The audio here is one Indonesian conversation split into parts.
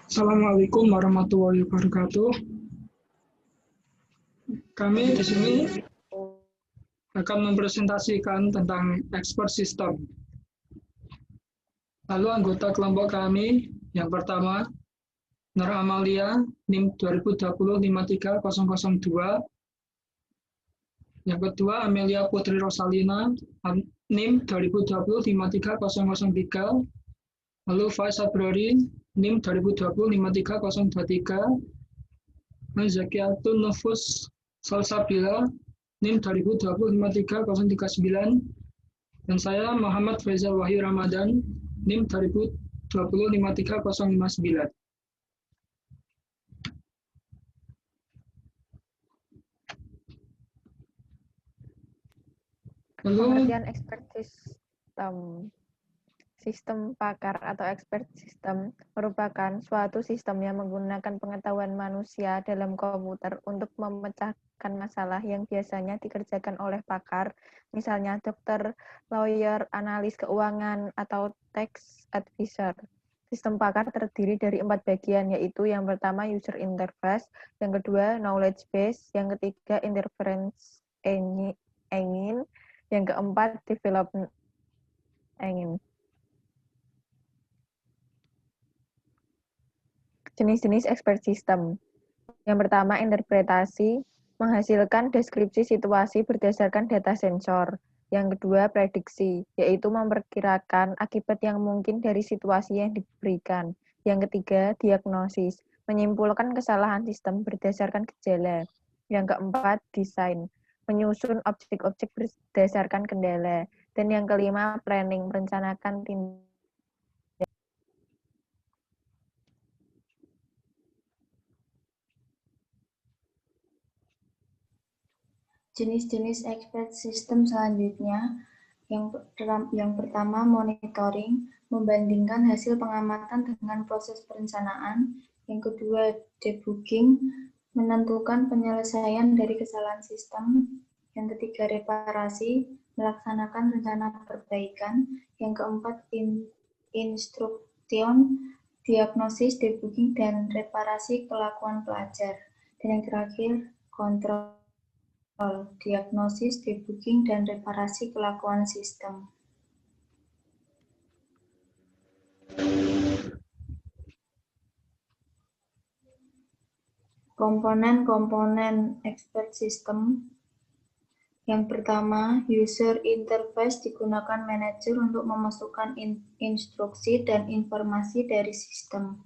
Assalamualaikum warahmatullahi wabarakatuh. Kami di sini akan mempresentasikan tentang expert system. Lalu anggota kelompok kami yang pertama, Nur Amalia, NIM 2020-53002. Yang kedua, Amelia Putri Rosalina, NIM 2020-53003. Lalu Faiz Abrori, NIM 2020-53023. Zakiatun Nufus Salsabila, NIM 2020-53039. Dan saya Muhammad Faizal Wahyu Ramadan, NIM 2020-53059. Pengertian expert system. Sistem pakar atau expert system merupakan suatu sistem yang menggunakan pengetahuan manusia dalam komputer untuk memecahkan masalah yang biasanya dikerjakan oleh pakar, misalnya dokter, lawyer, analis keuangan, atau tax advisor. Sistem pakar terdiri dari 4 bagian, yaitu yang pertama user interface, yang kedua knowledge base, yang ketiga inference engine, yang keempat development engine. Jenis-jenis expert system. Yang pertama, interpretasi, menghasilkan deskripsi situasi berdasarkan data sensor. Yang kedua, prediksi, yaitu memperkirakan akibat yang mungkin dari situasi yang diberikan. Yang ketiga, diagnosis, menyimpulkan kesalahan sistem berdasarkan gejala. Yang keempat, desain, menyusun objek-objek berdasarkan kendala. Dan yang kelima, planning, merencanakan tindakan. Jenis-jenis expert system selanjutnya, yang pertama monitoring, membandingkan hasil pengamatan dengan proses perencanaan. Yang kedua debugging, menentukan penyelesaian dari kesalahan sistem. Yang ketiga reparasi, melaksanakan rencana perbaikan. Yang keempat instruction, diagnosis, debugging, dan reparasi kelakuan pelajar. Dan yang terakhir kontrol, diagnosis, debugging, dan reparasi kelakuan sistem. Komponen-komponen expert system. Yang pertama, user interface digunakan manajer untuk memasukkan instruksi dan informasi dari sistem.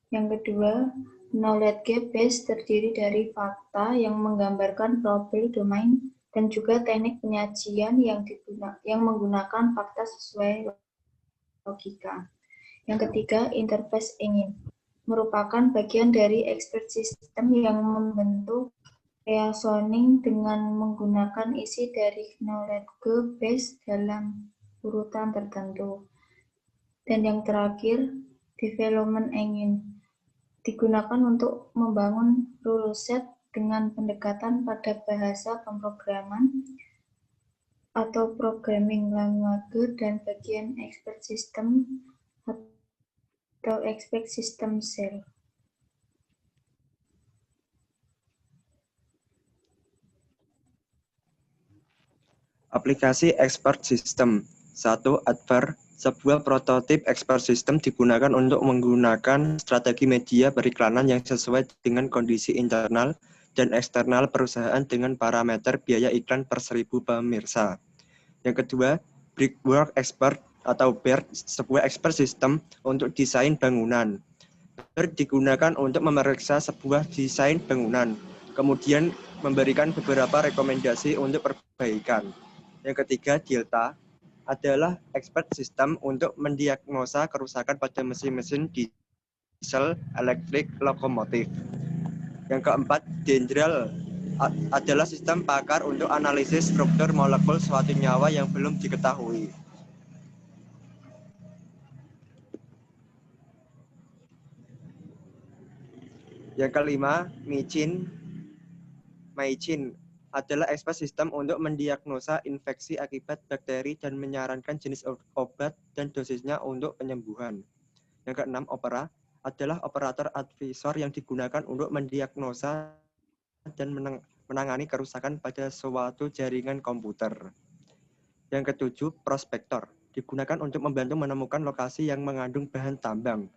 Yang kedua, knowledge base terdiri dari fakta yang menggambarkan profil domain dan juga teknik penyajian yang menggunakan fakta sesuai logika. Yang ketiga, interface engine merupakan bagian dari expert system yang membentuk reasoning dengan menggunakan isi dari knowledge base dalam urutan tertentu. Dan yang terakhir, development engine digunakan untuk membangun rule set dengan pendekatan pada bahasa pemrograman atau programming language dan bagian expert system atau expert system cell. Aplikasi expert system. 1. Advar, sebuah prototip expert system digunakan untuk menggunakan strategi media periklanan yang sesuai dengan kondisi internal dan eksternal perusahaan dengan parameter biaya iklan per 1000 pemirsa. Yang kedua, Brickwork Expert atau BERT, sebuah expert system untuk desain bangunan. BERT digunakan untuk memeriksa sebuah desain bangunan, kemudian memberikan beberapa rekomendasi untuk perbaikan. Yang ketiga, Delta adalah expert system untuk mendiagnosa kerusakan pada mesin-mesin diesel, elektrik, lokomotif. Yang keempat, Dendral adalah sistem pakar untuk analisis struktur molekul suatu nyawa yang belum diketahui. Yang kelima, Mycin adalah expert system untuk mendiagnosa infeksi akibat bakteri dan menyarankan jenis obat dan dosisnya untuk penyembuhan. Yang keenam, Opera adalah operator advisor yang digunakan untuk mendiagnosa dan menangani kerusakan pada suatu jaringan komputer. Yang ketujuh, prospektor. Digunakan untuk membantu menemukan lokasi yang mengandung bahan tambang.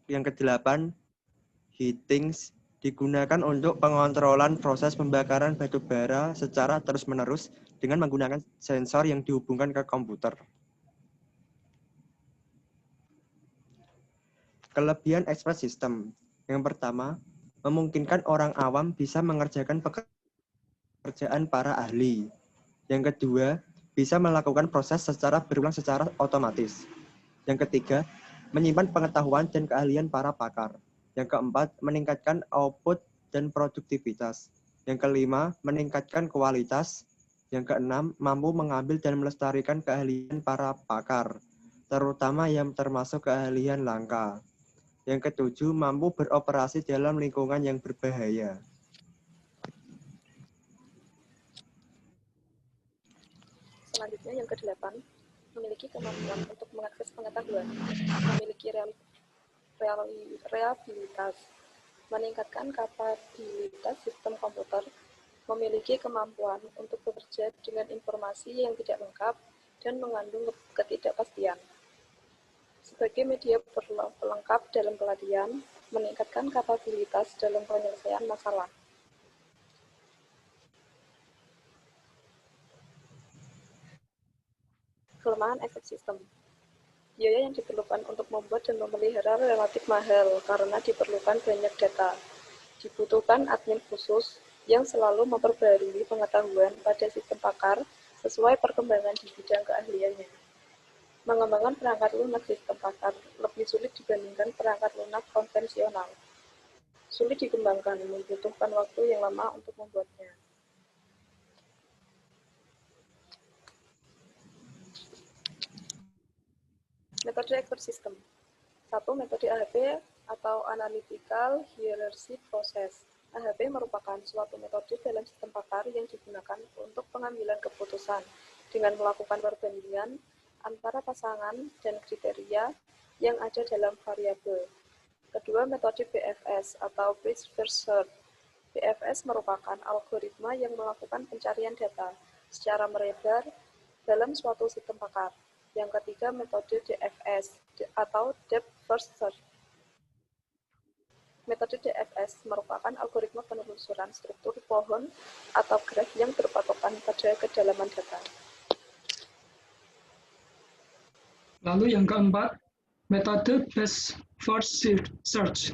Yang kedelapan, heatings. Digunakan untuk pengontrolan proses pembakaran batu bara secara terus-menerus dengan menggunakan sensor yang dihubungkan ke komputer. Kelebihan expert system. Yang pertama, memungkinkan orang awam bisa mengerjakan pekerjaan para ahli. Yang kedua, bisa melakukan proses secara berulang secara otomatis. Yang ketiga, menyimpan pengetahuan dan keahlian para pakar. Yang keempat, meningkatkan output dan produktivitas. Yang kelima, meningkatkan kualitas. Yang keenam, mampu mengambil dan melestarikan keahlian para pakar, terutama yang termasuk keahlian langka. Yang ketujuh, mampu beroperasi dalam lingkungan yang berbahaya. Selanjutnya yang ke-8, memiliki kemampuan untuk mengakses pengetahuan, memiliki reliabilitas, meningkatkan kapabilitas sistem komputer, memiliki kemampuan untuk bekerja dengan informasi yang tidak lengkap dan mengandung ketidakpastian. Sebagai media pelengkap dalam pelatihan, meningkatkan kapabilitas dalam penyelesaian masalah. Kelemahan expert system. Biaya yang diperlukan untuk membuat dan memelihara relatif mahal karena diperlukan banyak data. Dibutuhkan admin khusus yang selalu memperbarui pengetahuan pada sistem pakar sesuai perkembangan di bidang keahliannya. Mengembangkan perangkat lunak sistem pakar lebih sulit dibandingkan perangkat lunak konvensional. Sulit dikembangkan, membutuhkan waktu yang lama untuk membuatnya. Metode expert system. 1. Metode AHP atau Analytical Hierarchy Process. AHP merupakan suatu metode dalam sistem pakar yang digunakan untuk pengambilan keputusan dengan melakukan perbandingan antara pasangan dan kriteria yang ada dalam variabel. Kedua, metode BFS atau Bridge First Search. BFS merupakan algoritma yang melakukan pencarian data secara melebar dalam suatu sistem pakar. Yang ketiga, metode DFS atau Depth First Search. Metode DFS merupakan algoritma penelusuran struktur pohon atau graf yang berpatokan pada kedalaman data. Lalu yang keempat, metode Best First Search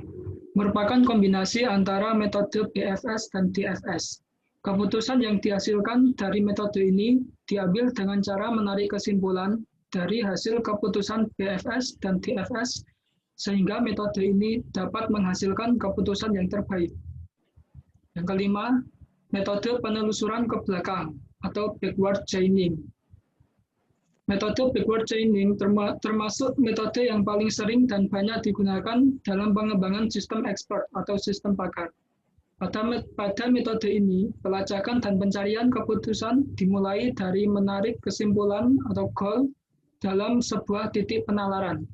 merupakan kombinasi antara metode BFS dan DFS. Keputusan yang dihasilkan dari metode ini diambil dengan cara menarik kesimpulan dari hasil keputusan BFS dan DFS, sehingga metode ini dapat menghasilkan keputusan yang terbaik. Yang kelima, metode penelusuran ke belakang atau backward chaining. Metode backward chaining termasuk metode yang paling sering dan banyak digunakan dalam pengembangan sistem expert atau sistem pakar. Pada metode ini, pelacakan dan pencarian keputusan dimulai dari menarik kesimpulan atau goal dalam sebuah titik penalaran.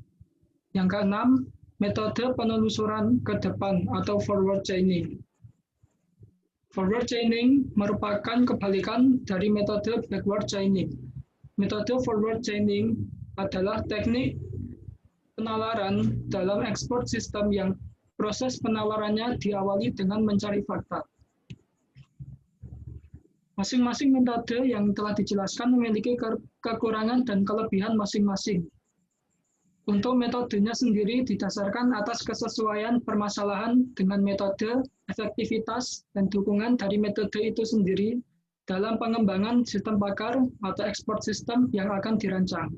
Yang keenam, metode penelusuran ke depan atau forward chaining. Forward chaining merupakan kebalikan dari metode backward chaining. Metode forward chaining adalah teknik penalaran dalam expert system yang proses penalarannya diawali dengan mencari fakta. Masing-masing metode yang telah dijelaskan memiliki kekurangan dan kelebihan masing-masing. Untuk metodenya sendiri didasarkan atas kesesuaian permasalahan dengan metode, efektivitas, dan dukungan dari metode itu sendiri dalam pengembangan sistem pakar atau expert system yang akan dirancang.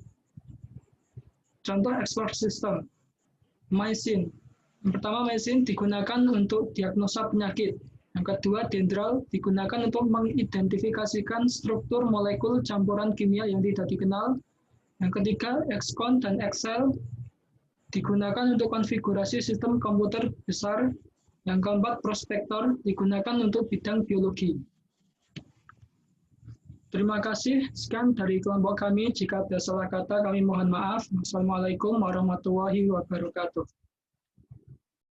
Contoh expert system, MySyn. Yang pertama, MySyn digunakan untuk diagnosa penyakit. Yang kedua, Dendral digunakan untuk mengidentifikasikan struktur molekul campuran kimia yang tidak dikenal. Yang ketiga, XCON dan Excel digunakan untuk konfigurasi sistem komputer besar. Yang keempat, Prospektor digunakan untuk bidang biologi. Terima kasih. Sekian dari kelompok kami. Jika ada salah kata, kami mohon maaf. Wassalamualaikum warahmatullahi wabarakatuh.